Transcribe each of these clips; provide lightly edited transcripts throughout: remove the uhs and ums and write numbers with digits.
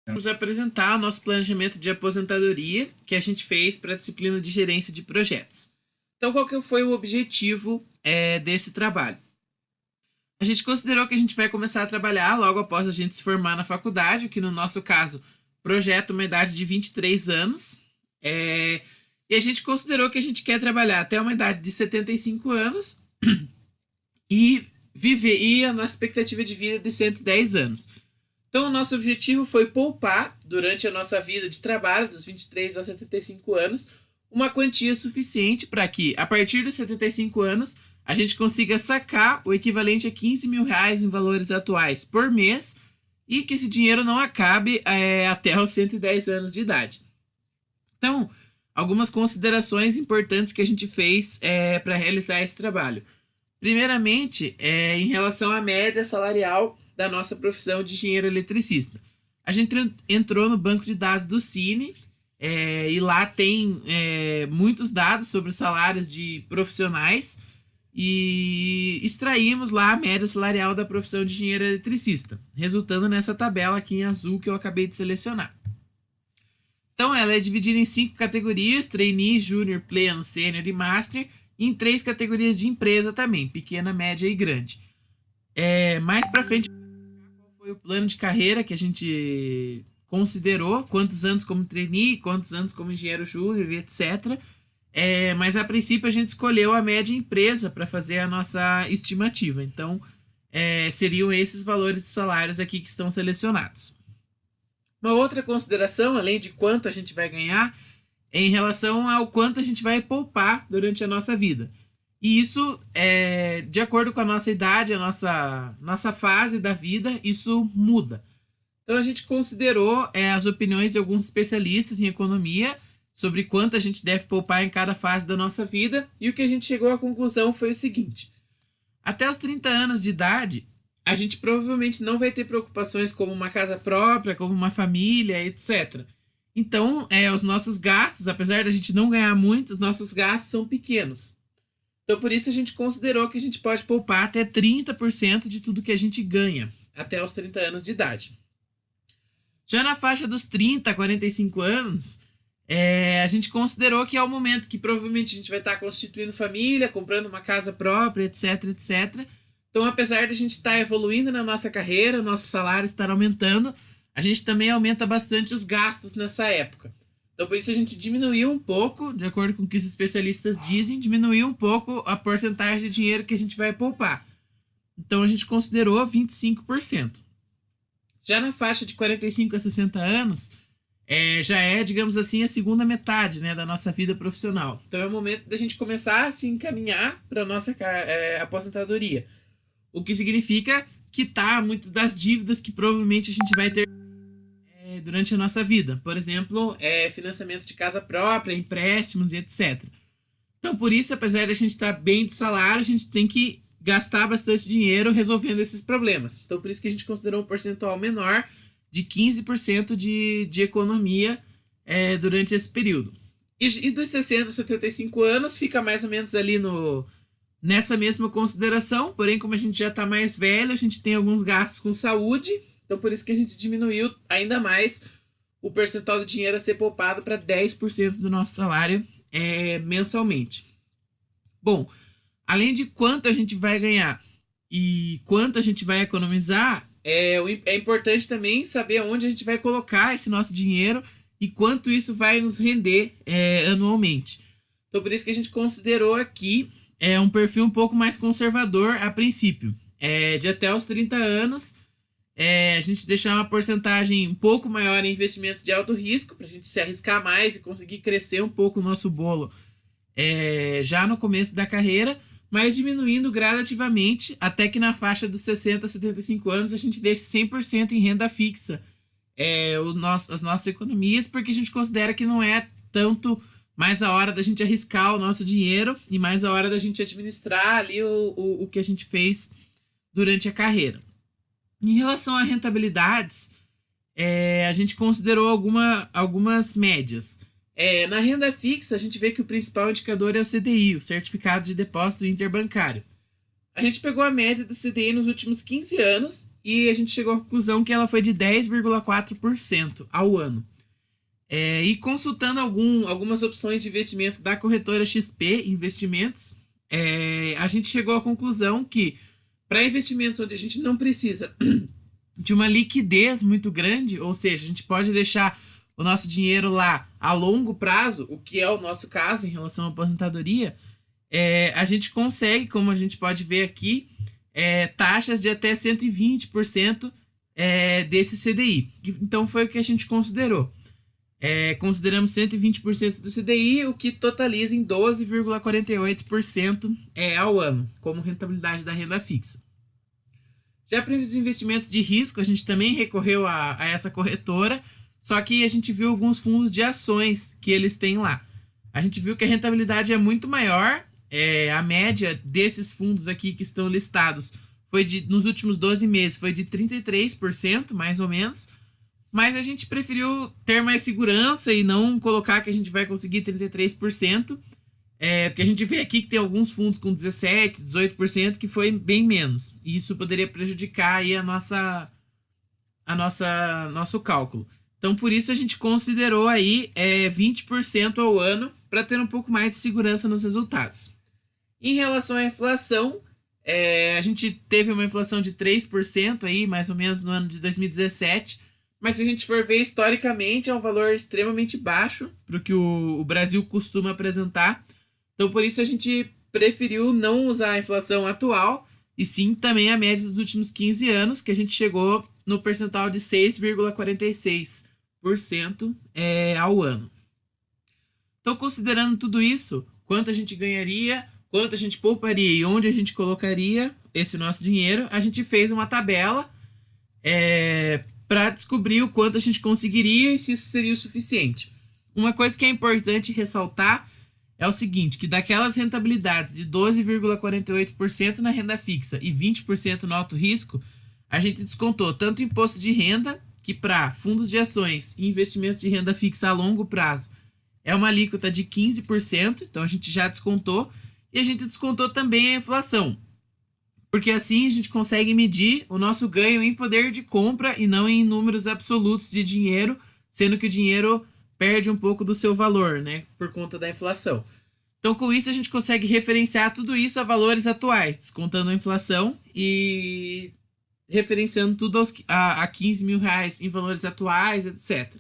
Vamos apresentar o nosso planejamento de aposentadoria que a gente fez para a disciplina de gerência de projetos. Então, qual que foi o objetivo desse trabalho? A gente considerou que a gente vai começar a trabalhar logo após a gente se formar na faculdade, que no nosso caso, projeta uma idade de 23 anos. E a gente considerou que a gente quer trabalhar até uma idade de 75 anos e a nossa expectativa de vida é de 110 anos. Então, o nosso objetivo foi poupar, durante a nossa vida de trabalho, dos 23 aos 75 anos, uma quantia suficiente para que, a partir dos 75 anos, a gente consiga sacar o equivalente a 15 mil reais em valores atuais por mês e que esse dinheiro não acabe até os 110 anos de idade. Então, algumas considerações importantes que a gente fez para realizar esse trabalho. Primeiramente, em relação à média salarial da nossa profissão de engenheiro eletricista. A gente entrou no banco de dados do Cine e lá tem muitos dados sobre os salários de profissionais e extraímos lá a média salarial da profissão de engenheiro eletricista, resultando nessa tabela aqui em azul que eu acabei de selecionar. Então, ela é dividida em 5 categorias: trainee, júnior, pleno, sênior e master, e em 3 categorias de empresa também, pequena, média e grande. Mais para frente, foi o plano de carreira que a gente considerou, quantos anos como trainee, quantos anos como engenheiro júnior, etc. Mas a princípio a gente escolheu a média empresa para fazer a nossa estimativa. Então, seriam esses valores de salários aqui que estão selecionados. Uma outra consideração, além de quanto a gente vai ganhar, é em relação ao quanto a gente vai poupar durante a nossa vida. E isso, de acordo com a nossa idade, a nossa fase da vida, isso muda. Então, a gente considerou as opiniões de alguns especialistas em economia sobre quanto a gente deve poupar em cada fase da nossa vida, e o que a gente chegou à conclusão foi o seguinte: até os 30 anos de idade, a gente provavelmente não vai ter preocupações como uma casa própria, como uma família, etc. Então, os nossos gastos, apesar de a gente não ganhar muito, os nossos gastos são pequenos. Então, por isso, a gente considerou que a gente pode poupar até 30% de tudo que a gente ganha até os 30 anos de idade. Já na faixa dos 30 a 45 anos, a gente considerou que é o momento que provavelmente a gente vai estar constituindo família, comprando uma casa própria, etc, etc. Então, apesar de a gente estar evoluindo na nossa carreira, nosso salário estar aumentando, a gente também aumenta bastante os gastos nessa época. Então, por isso a gente diminuiu um pouco, de acordo com o que os especialistas dizem, diminuiu um pouco a porcentagem de dinheiro que a gente vai poupar. Então, a gente considerou 25%. Já na faixa de 45 a 60 anos, já digamos assim, a segunda metade, né, da nossa vida profissional. Então, é o momento da gente começar a se encaminhar para a nossa aposentadoria. O que significa quitar muito das dívidas que provavelmente a gente vai ter durante a nossa vida. Por exemplo, financiamento de casa própria, empréstimos e etc. Então, por isso, apesar de a gente estar bem de salário, a gente tem que gastar bastante dinheiro resolvendo esses problemas. Então, por isso que a gente considerou um percentual menor de 15% de economia durante esse período. E dos 60 aos 75 anos, fica mais ou menos ali nessa mesma consideração, porém, como a gente já está mais velho, a gente tem alguns gastos com saúde. Então, por isso que a gente diminuiu ainda mais o percentual de dinheiro a ser poupado para 10% do nosso salário mensalmente. Bom, além de quanto a gente vai ganhar e quanto a gente vai economizar, é importante também saber onde a gente vai colocar esse nosso dinheiro e quanto isso vai nos render anualmente. Então, por isso que a gente considerou aqui um perfil um pouco mais conservador a princípio. De até os 30 anos, a gente deixar uma porcentagem um pouco maior em investimentos de alto risco, para a gente se arriscar mais e conseguir crescer um pouco o nosso bolo já no começo da carreira, mas diminuindo gradativamente até que na faixa dos 60 a 75 anos a gente deixe 100% em renda fixa as nossas economias, porque a gente considera que não é tanto mais a hora da gente arriscar o nosso dinheiro e mais a hora da gente administrar ali o que a gente fez durante a carreira. Em relação a rentabilidades, a gente considerou algumas médias. Na renda fixa, a gente vê que o principal indicador é o CDI, o Certificado de Depósito Interbancário. A gente pegou a média do CDI nos últimos 15 anos e a gente chegou à conclusão que ela foi de 10,4% ao ano. E consultando algumas opções de investimento da corretora XP Investimentos, a gente chegou à conclusão que para investimentos onde a gente não precisa de uma liquidez muito grande, ou seja, a gente pode deixar o nosso dinheiro lá a longo prazo, o que é o nosso caso em relação à aposentadoria, a gente consegue, como a gente pode ver aqui, taxas de até 120% desse CDI. Então foi o que a gente considerou. Consideramos 120% do CDI, o que totaliza em 12,48% ao ano, como rentabilidade da renda fixa. Já para os investimentos de risco, a gente também recorreu a essa corretora, só que a gente viu alguns fundos de ações que eles têm lá. A gente viu que a rentabilidade é muito maior, a média desses fundos aqui que estão listados nos últimos 12 meses foi de 33%, mais ou menos, mas a gente preferiu ter mais segurança e não colocar que a gente vai conseguir 33%, porque a gente vê aqui que tem alguns fundos com 17%, 18%, que foi bem menos. E isso poderia prejudicar aí nosso cálculo. Então, por isso, a gente considerou aí 20% ao ano para ter um pouco mais de segurança nos resultados. Em relação à inflação, a gente teve uma inflação de 3% aí, mais ou menos no ano de 2017, mas se a gente for ver historicamente, é um valor extremamente baixo para o que o Brasil costuma apresentar. Então, por isso, a gente preferiu não usar a inflação atual, e sim também a média dos últimos 15 anos, que a gente chegou no percentual de 6,46% ao ano. Então, considerando tudo isso, quanto a gente ganharia, quanto a gente pouparia e onde a gente colocaria esse nosso dinheiro, a gente fez uma tabela para descobrir o quanto a gente conseguiria e se isso seria o suficiente. Uma coisa que é importante ressaltar é o seguinte, que daquelas rentabilidades de 12,48% na renda fixa e 20% no alto risco, a gente descontou tanto o imposto de renda, que para fundos de ações e investimentos de renda fixa a longo prazo é uma alíquota de 15%, então a gente já descontou, e a gente descontou também a inflação, porque assim a gente consegue medir o nosso ganho em poder de compra e não em números absolutos de dinheiro, sendo que o dinheiro perde um pouco do seu valor, né, por conta da inflação. Então, com isso, a gente consegue referenciar tudo isso a valores atuais, descontando a inflação e referenciando tudo a 15 mil reais em valores atuais, etc.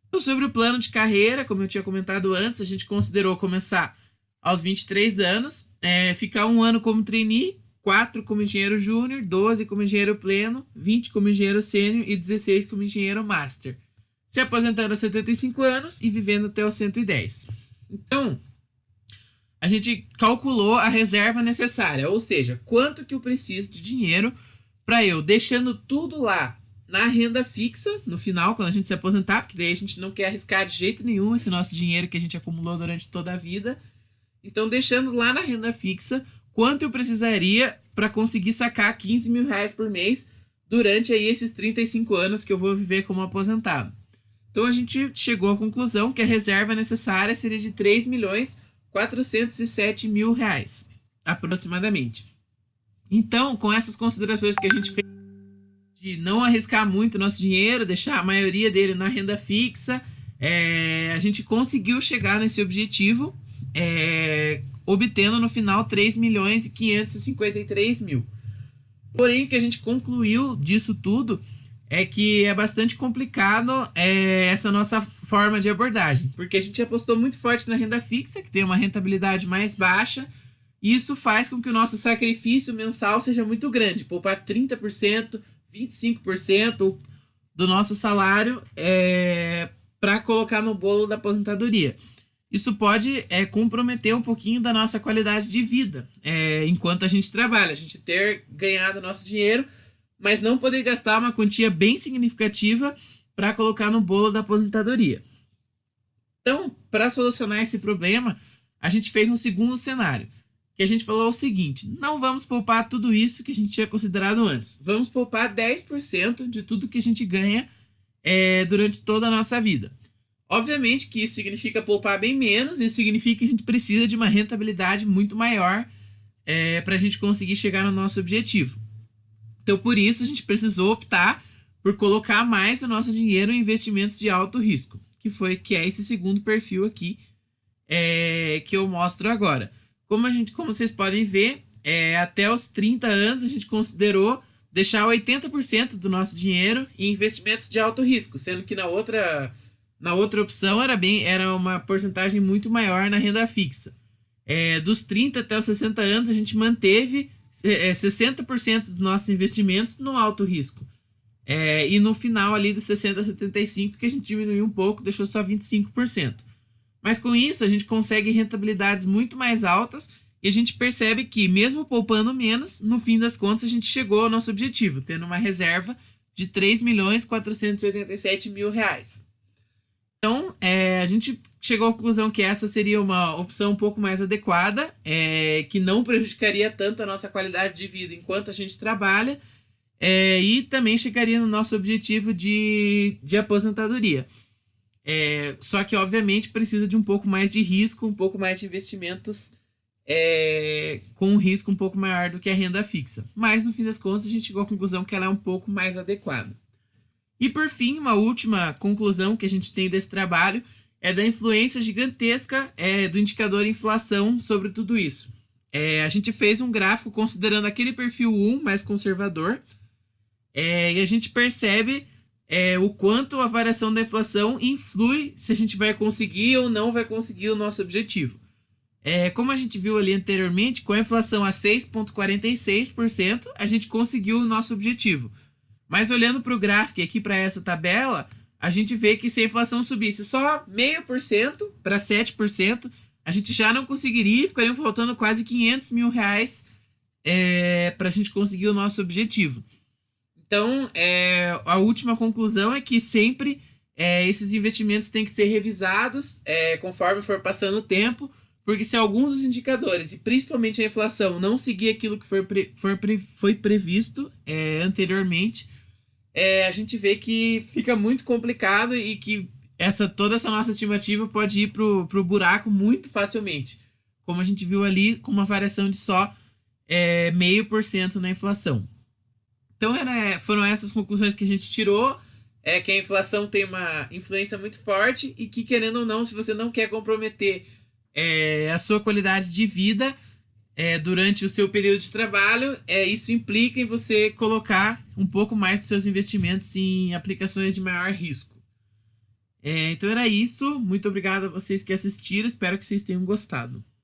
Então, sobre o plano de carreira, como eu tinha comentado antes, a gente considerou começar aos 23 anos, ficar um ano como trainee, 4 como engenheiro júnior, 12 como engenheiro pleno, 20 como engenheiro sênior e 16 como engenheiro master. Se aposentando aos 75 anos e vivendo até os 110. Então, a gente calculou a reserva necessária, ou seja, quanto que eu preciso de dinheiro para eu, deixando tudo lá na renda fixa, no final, quando a gente se aposentar, porque daí a gente não quer arriscar de jeito nenhum esse nosso dinheiro que a gente acumulou durante toda a vida. Então, deixando lá na renda fixa, quanto eu precisaria para conseguir sacar 15 mil reais por mês durante aí esses 35 anos que eu vou viver como aposentado. Então, a gente chegou à conclusão que a reserva necessária seria de 3.407.000 reais, aproximadamente. Então, com essas considerações que a gente fez de não arriscar muito o nosso dinheiro, deixar a maioria dele na renda fixa, a gente conseguiu chegar nesse objetivo, obtendo no final 3.553.000. Porém, o que a gente concluiu disso tudo é que é bastante complicado essa nossa forma de abordagem, porque a gente apostou muito forte na renda fixa, que tem uma rentabilidade mais baixa, e isso faz com que o nosso sacrifício mensal seja muito grande, poupar 30%, 25% do nosso salário para colocar no bolo da aposentadoria. Isso pode comprometer um pouquinho da nossa qualidade de vida enquanto a gente trabalha, a gente ter ganhado nosso dinheiro, mas não poder gastar uma quantia bem significativa para colocar no bolo da aposentadoria. Então, para solucionar esse problema, a gente fez um segundo cenário, que a gente falou o seguinte: não vamos poupar tudo isso que a gente tinha considerado antes, vamos poupar 10% de tudo que a gente ganha durante toda a nossa vida. Obviamente que isso significa poupar bem menos, isso significa que a gente precisa de uma rentabilidade muito maior para a gente conseguir chegar no nosso objetivo. Então, por isso, a gente precisou optar por colocar mais o nosso dinheiro em investimentos de alto risco, que é esse segundo perfil aqui que eu mostro agora. Como vocês podem ver, até os 30 anos a gente considerou deixar 80% do nosso dinheiro em investimentos de alto risco, sendo que na outra opção era uma porcentagem muito maior na renda fixa. Dos 30 até os 60 anos, a gente manteve 60% dos nossos investimentos no alto risco. E no final ali dos 60 a 75, que a gente diminuiu um pouco, deixou só 25%. Mas com isso, a gente consegue rentabilidades muito mais altas e a gente percebe que, mesmo poupando menos, no fim das contas, a gente chegou ao nosso objetivo, tendo uma reserva de R$ 3.487.000. Então, a gente chegou à conclusão que essa seria uma opção um pouco mais adequada, que não prejudicaria tanto a nossa qualidade de vida enquanto a gente trabalha, e também chegaria no nosso objetivo de aposentadoria. Só que, obviamente, precisa de um pouco mais de risco, um pouco mais de investimentos com um risco um pouco maior do que a renda fixa. Mas, no fim das contas, a gente chegou à conclusão que ela é um pouco mais adequada. E, por fim, uma última conclusão que a gente tem desse trabalho é da influência gigantesca do indicador inflação sobre tudo isso. A gente fez um gráfico considerando aquele perfil 1 mais conservador, e a gente percebe o quanto a variação da inflação influi se a gente vai conseguir ou não vai conseguir o nosso objetivo. Como a gente viu ali anteriormente, com a inflação a 6,46%, a gente conseguiu o nosso objetivo. Mas olhando para o gráfico aqui, para essa tabela, a gente vê que se a inflação subisse só 0,5% para 7%, a gente já não conseguiria, ficariam faltando quase R$ 500 mil para a gente conseguir o nosso objetivo. Então, a última conclusão é que sempre esses investimentos têm que ser revisados conforme for passando o tempo, porque se algum dos indicadores, e principalmente a inflação, não seguir aquilo que foi previsto anteriormente, a gente vê que fica muito complicado e que toda essa nossa estimativa pode ir pro buraco muito facilmente, como a gente viu ali com uma variação de só 0,5% na inflação. Então foram essas conclusões que a gente tirou, que a inflação tem uma influência muito forte e que, querendo ou não, se você não quer comprometer a sua qualidade de vida durante o seu período de trabalho, isso implica em você colocar um pouco mais dos seus investimentos em aplicações de maior risco. Então era isso. Muito obrigado a vocês que assistiram. Espero que vocês tenham gostado.